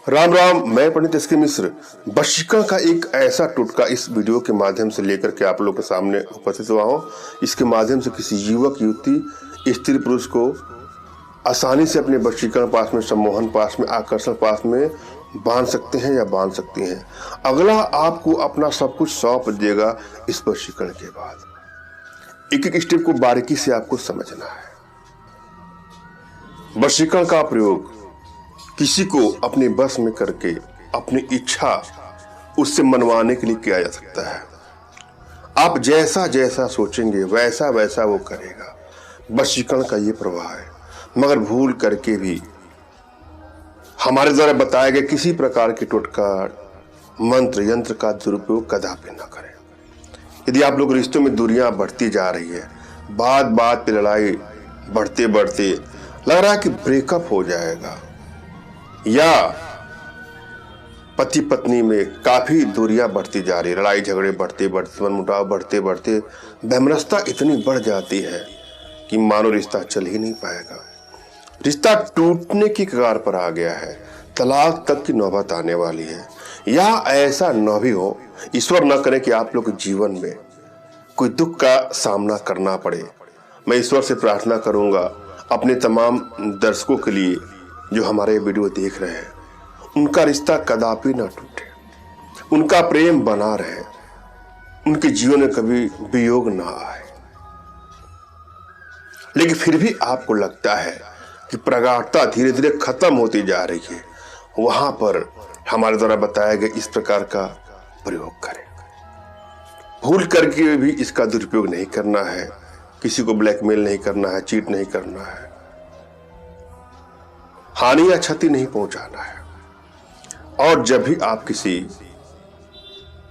राम राम, मैं पंडित एस के मिश्र वशीकरण का एक ऐसा टुटका इस वीडियो के माध्यम से लेकर के आप लोगों के सामने उपस्थित हुआ हूँ। इसके माध्यम से किसी युवक युवती स्त्री पुरुष को आसानी से अपने वशीकरण पास में, सम्मोहन पास में, आकर्षण पास में बांध सकते हैं या बांध सकती हैं। अगला आपको अपना सब कुछ सौंप देगा। इस वशीकरण के बाद एक एक स्टेप को बारीकी से आपको समझना है। वशीकरण का प्रयोग किसी को अपने बस में करके अपनी इच्छा उससे मनवाने के लिए किया जा सकता है। आप जैसा जैसा सोचेंगे वैसा वैसा वो करेगा। वशीकरण का ये प्रवाह है। मगर भूल करके भी हमारे द्वारा बताए गए किसी प्रकार के टोटका, मंत्र, यंत्र का दुरुपयोग कदापि न करें। यदि आप लोग रिश्तों में दूरियां बढ़ती जा रही है, बात बात पे लड़ाई बढ़ते बढ़ते लग रहा है कि ब्रेकअप हो जाएगा, या पति पत्नी में काफी दूरियां बढ़ती जा रही, लड़ाई झगड़े बढ़ते बढ़ते, मनमुटाव बढ़ते बढ़ते वैमनस्यता इतनी बढ़ जाती है कि मानो रिश्ता चल ही नहीं पाएगा, रिश्ता टूटने की कगार पर आ गया है, तलाक तक की नौबत आने वाली है, या ऐसा न भी हो, ईश्वर न करे कि आप लोग के जीवन में कोई दुख का सामना करना पड़े। मैं ईश्वर से प्रार्थना करूंगा अपने तमाम दर्शकों के लिए जो हमारे वीडियो देख रहे हैं, उनका रिश्ता कदापि ना टूटे, उनका प्रेम बना रहे, उनके जीवन में कभी वियोग ना आए। लेकिन फिर भी आपको लगता है कि प्रगाढ़ता धीरे धीरे खत्म होती जा रही है, वहां पर हमारे द्वारा बताया गया इस प्रकार का प्रयोग करें। भूल करके भी इसका दुरुपयोग नहीं करना है, किसी को ब्लैकमेल नहीं करना है, चीट नहीं करना है, हानि या क्षति नहीं पहुंचाना है। और जब भी आप किसी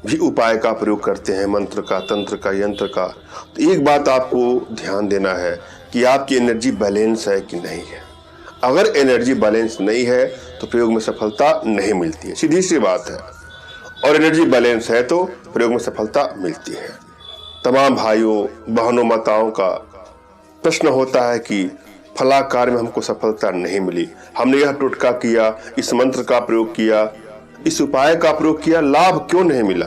भी उपाय का प्रयोग करते हैं, मंत्र का, तंत्र का, यंत्र का, तो एक बात आपको ध्यान देना है कि आपकी एनर्जी बैलेंस है कि नहीं है। अगर एनर्जी बैलेंस नहीं है तो प्रयोग में सफलता नहीं मिलती है, सीधी सी बात है। और एनर्जी बैलेंस है तो प्रयोग में सफलता मिलती है। तमाम भाइयों बहनों माताओं का प्रश्न होता है कि फला कार्य में हमको सफलता नहीं मिली, हमने यह टोटका किया, इस मंत्र का प्रयोग किया, इस उपाय का प्रयोग किया, लाभ क्यों नहीं मिला।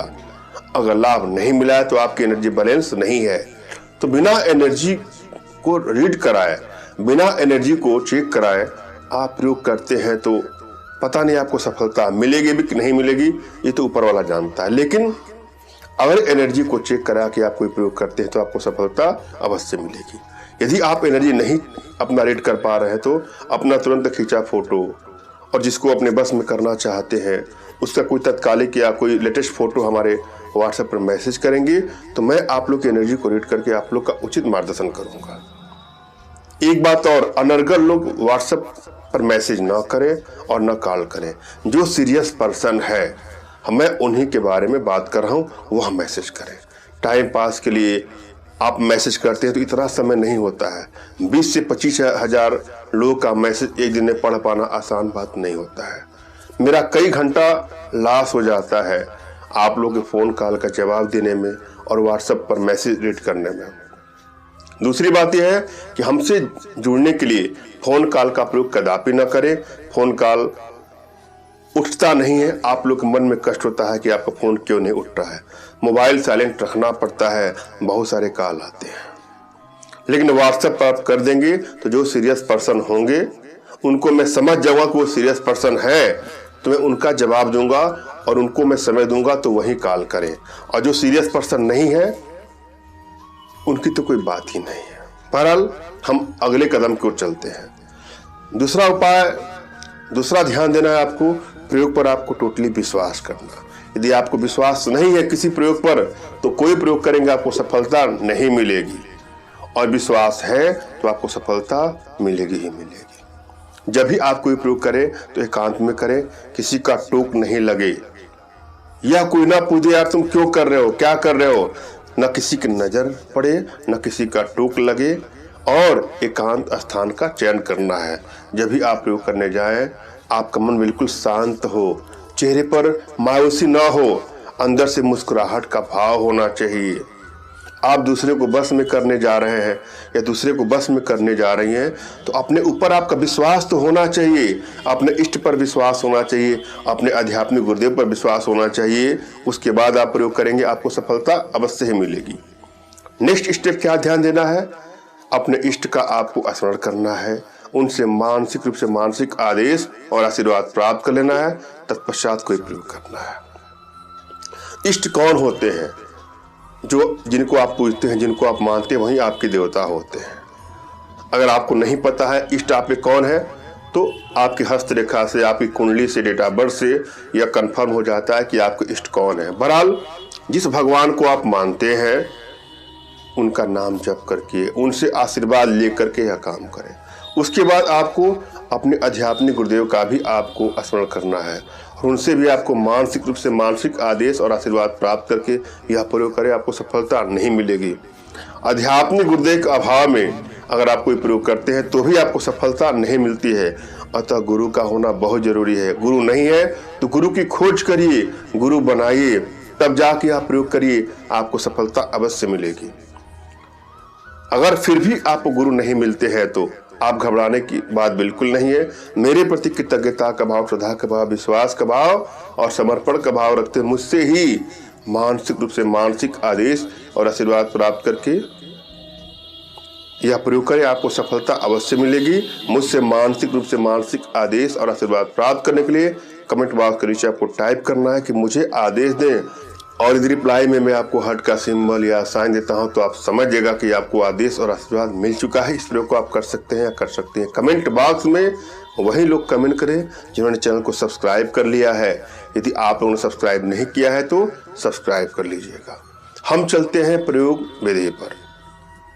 अगर लाभ नहीं मिला है तो आपकी एनर्जी बैलेंस नहीं है। तो बिना एनर्जी को रीड कराए, बिना एनर्जी को चेक कराए आप प्रयोग करते हैं तो पता नहीं आपको सफलता मिलेगी भी कि नहीं मिलेगी, ये तो ऊपर वाला जानता है। लेकिन अगर एनर्जी को चेक करा के आप कोई प्रयोग करते हैं तो आपको सफलता अवश्य मिलेगी। यदि आप एनर्जी नहीं अपना रीड कर पा रहे हैं तो अपना तुरंत खींचा फोटो, और जिसको अपने बस में करना चाहते हैं उसका कोई तत्कालिक या कोई लेटेस्ट फोटो हमारे व्हाट्सएप पर मैसेज करेंगे तो मैं आप लोग की एनर्जी को रीड करके आप लोग का उचित मार्गदर्शन करूंगा। एक बात और, अनर्गल लोग व्हाट्सएप पर मैसेज ना करें और ना कॉल करें। जो सीरियस पर्सन है, मैं उन्हीं के बारे में बात कर रहा हूं, वह मैसेज करें। टाइम पास के लिए आप मैसेज करते हैं तो इतना समय नहीं होता है। 20 से 25 हजार लोगों का मैसेज एक दिन में पढ़ पाना आसान बात नहीं होता है। मेरा कई घंटा लॉस हो जाता है आप लोगों के फोन कॉल का जवाब देने में और व्हाट्सएप पर मैसेज रीड करने में। दूसरी बात यह है कि हमसे जुड़ने के लिए फोन कॉल का प्रयोग कदापि न करें। फोन कॉल उठता नहीं है, आप लोग के मन में कष्ट होता है कि आपका फोन क्यों नहीं उठ रहा है। मोबाइल साइलेंट रखना पड़ता है, बहुत सारे कॉल आते हैं। लेकिन व्हाट्सएप पर आप कर देंगे तो जो सीरियस पर्सन होंगे उनको मैं समझ जाऊंगा कि वो सीरियस पर्सन है, तो मैं उनका जवाब दूंगा और उनको मैं समय दूंगा तो वही कॉल करें। और जो सीरियस पर्सन नहीं है उनकी तो कोई बात ही नहीं है। बहरहाल हम अगले कदम की ओर चलते हैं। दूसरा उपाय, दूसरा ध्यान देना है आपको, प्रयोग पर आपको टोटली विश्वास करना। यदि आपको विश्वास नहीं है किसी प्रयोग पर तो कोई प्रयोग करेंगे आपको सफलता नहीं मिलेगी, और विश्वास है तो आपको सफलता मिलेगी ही मिलेगी। जब भी आप कोई प्रयोग करें तो एकांत में करें, किसी का टोक नहीं लगे, या कोई ना पूछे यार तुम क्यों कर रहे हो, क्या कर रहे हो, न किसी की नजर पड़े, न किसी का टोक लगे, और एकांत स्थान का चयन करना है। जब भी आप प्रयोग करने जाएं आपका मन बिल्कुल शांत हो, चेहरे पर मायूसी ना हो, अंदर से मुस्कुराहट का भाव होना चाहिए। आप दूसरे को बस में करने जा रहे हैं या दूसरे को बस में करने जा रही हैं, तो अपने ऊपर आपका विश्वास तो होना चाहिए, अपने इष्ट पर विश्वास होना चाहिए, अपने आध्यात्मिक गुरुदेव पर विश्वास होना चाहिए। उसके बाद आप प्रयोग करेंगे, आपको सफलता अवश्य ही मिलेगी। नेक्स्ट स्टेप क्या ध्यान देना है, अपने इष्ट का आपको स्मरण करना है, उनसे मानसिक रूप से मानसिक आदेश और आशीर्वाद प्राप्त कर लेना है, तत्पश्चात कोई प्रयोग करना है। इष्ट कौन होते हैं? जो जिनको आप पूजते हैं, जिनको आप मानते हैं, वही आपके देवता होते हैं। अगर आपको नहीं पता है इष्ट आपके कौन है, तो आपकी हस्तरेखा से, आपकी कुंडली से, डेट ऑफ बर्थ से यह कंफर्म हो जाता है कि आपको इष्ट कौन है। बहरहाल जिस भगवान को आप मानते हैं उनका नाम जप करके, उनसे आशीर्वाद लेकर के यह काम करें। उसके बाद आपको अपने आध्यात्मिक गुरुदेव का भी आपको स्मरण करना है और उनसे भी आपको मानसिक रूप से मानसिक आदेश और आशीर्वाद प्राप्त करके यह प्रयोग करें, आपको सफलता नहीं मिलेगी। आध्यात्मिक गुरुदेव के अभाव में अगर आप कोई प्रयोग करते हैं तो भी आपको सफलता नहीं मिलती है। अतः गुरु का होना बहुत जरूरी है। गुरु नहीं है तो गुरु की खोज करिए, गुरु बनाइए, तब जाके आप प्रयोग करिए, आपको सफलता अवश्य मिलेगी। अगर फिर भी आपको गुरु नहीं मिलते हैं तो आप घबराने की बात बिल्कुल नहीं है। मेरे प्रति कृतज्ञता का भाव, श्रद्धा का भाव, विश्वास का भाव और समर्पण का भाव रखते हैं, मुझसे ही मानसिक रूप से मानसिक आदेश और आशीर्वाद प्राप्त करके यह प्रयोग करें, आपको सफलता अवश्य मिलेगी। मुझसे मानसिक रूप से मानसिक आदेश और आशीर्वाद प्राप्त करने के लिए कमेंट बॉक्स के नीचे आपको टाइप करना है कि मुझे आदेश दें, और यदि रिप्लाई में मैं आपको हार्ट का सिंबल या साइन देता हूं तो आप समझिएगा कि आपको आदेश और आशीर्वाद मिल चुका है। इस प्रयोग को आप कर सकते हैं या कर सकते हैं। कमेंट बॉक्स में वही लोग कमेंट करें जिन्होंने चैनल को सब्सक्राइब कर लिया है। यदि आप लोगों ने सब्सक्राइब नहीं किया है तो सब्सक्राइब कर लीजिएगा। हम चलते हैं प्रयोग विधि पर।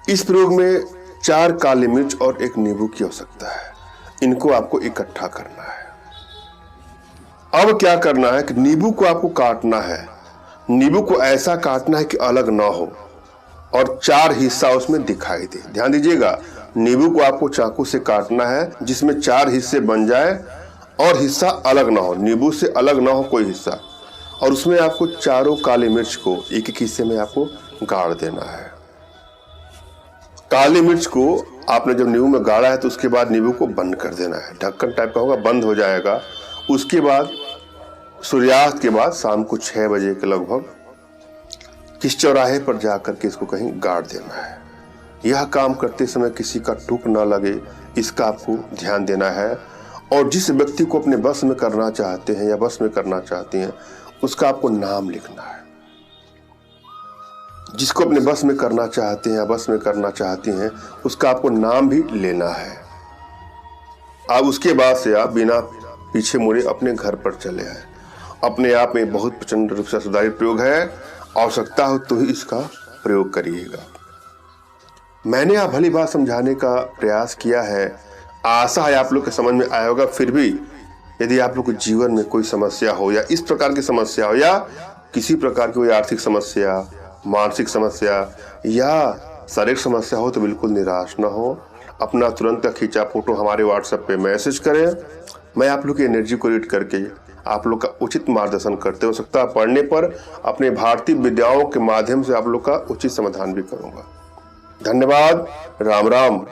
इस प्रयोग में 4 काली मिर्च और 1 नींबू की आवश्यकता है। इनको आपको इकट्ठा करना है। अब क्या करना है कि नींबू को आपको काटना है। नींबू को ऐसा काटना है कि अलग ना हो और 4 हिस्सा उसमें दिखाई दे। ध्यान दीजिएगा, नींबू को आपको चाकू से काटना है जिसमें 4 हिस्से बन जाए और हिस्सा अलग ना हो, नींबू से अलग ना हो कोई हिस्सा। और उसमें आपको चारों काली मिर्च को एक हिस्से में आपको गाड़ देना है। काली मिर्च को आपने जब नींबू में गाड़ा है तो उसके बाद नींबू को बंद कर देना है। ढक्कन टाइप का होगा, बंद हो जाएगा। उसके बाद सूर्यास्त के बाद शाम को 6 बजे के लगभग किस चौराहे पर जाकर के इसको कहीं गाड़ देना है। यह काम करते समय किसी का टूक ना लगे, इसका आपको ध्यान देना है। और जिस व्यक्ति को अपने बस में करना चाहते हैं या बस में करना चाहती हैं उसका आपको नाम लिखना है। जिसको अपने बस में करना चाहते हैं या बस में करना चाहती हैं उसका आपको नाम भी लेना है। अब उसके बाद से आप बिना पीछे मुड़े अपने घर पर चले आए। अपने आप में बहुत प्रचंड रूप से सुधारित प्रयोग है। आवश्यकता हो तो ही इसका प्रयोग करिएगा। मैंने आप भली बात समझाने का प्रयास किया है। आशा है आप लोग के समझ में आया होगा। फिर भी यदि आप लोग के जीवन में कोई समस्या हो या इस प्रकार की समस्या हो या किसी प्रकार की कोई आर्थिक समस्या, मानसिक समस्या या शारीरिक समस्या हो तो बिल्कुल निराश ना हो। अपना तुरंत खींचा फोटो हमारे व्हाट्सएप पे मैसेज करें। मैं आप लोग की एनर्जी को रीड करके आप लोग का उचित मार्गदर्शन करते हो सकता है पढ़ने पर अपने भारतीय विद्याओं के माध्यम से आप लोग का उचित समाधान भी करूंगा। धन्यवाद। राम राम।